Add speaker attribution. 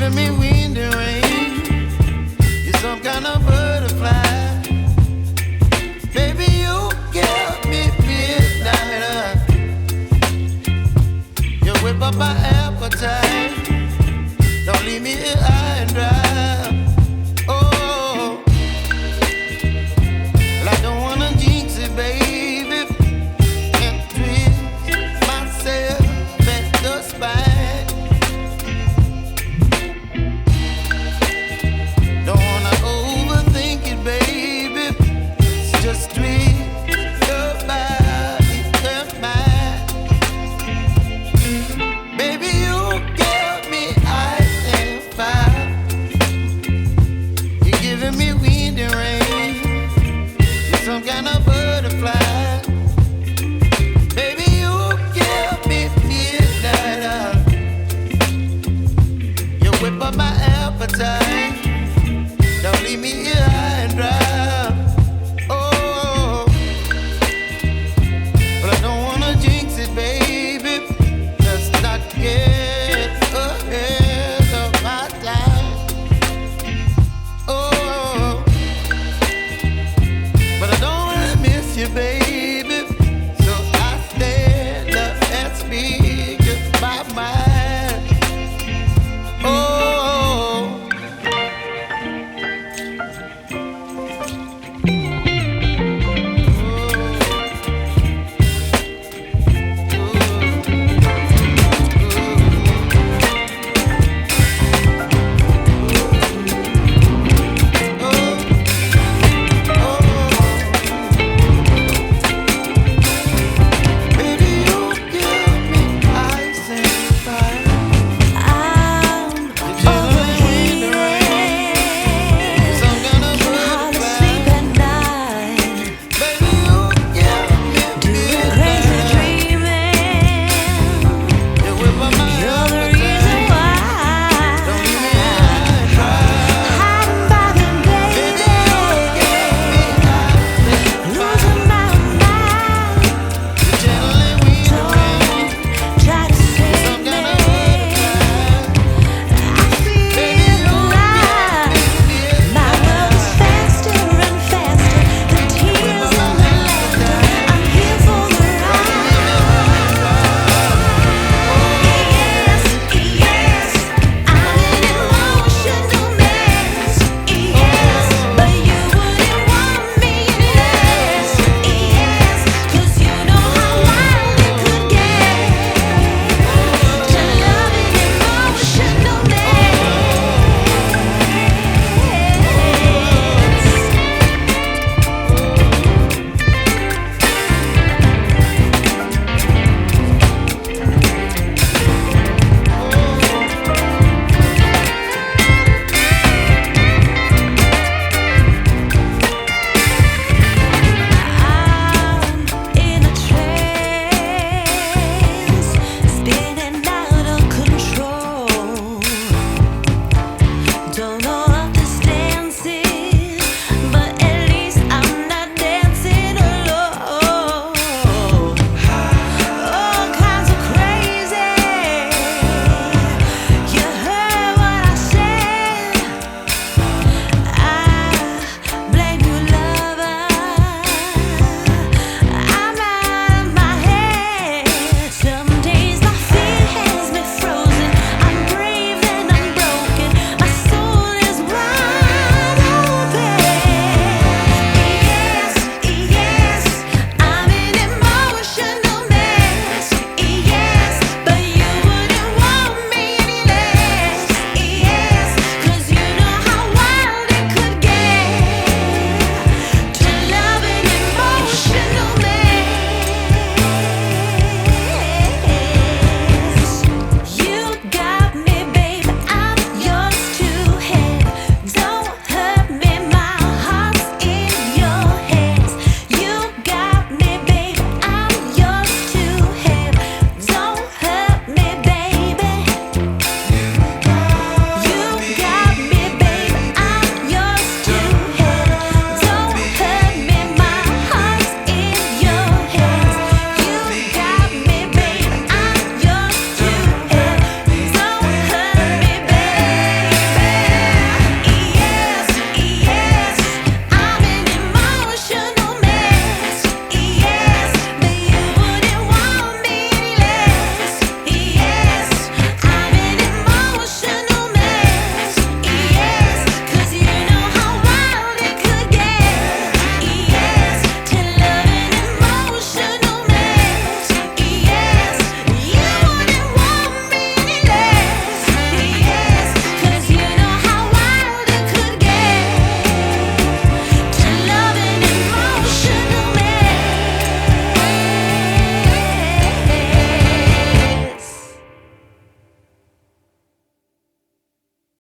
Speaker 1: giving me wind and rain. You're some kind of butterfly. Baby, you give me midnight. You whip up my appetite. Don't leave me here high and dry. Oh, well, I don't wanna jinx it, baby, and twist myself at the spine. Don't wanna overthink it, baby. It's just twist your body and mine. Baby, you give me ice and fire. You're giving me wind and rain. You're some kind of butterfly. Baby, you give me midnight. You whip up my appetite. Don't leave me here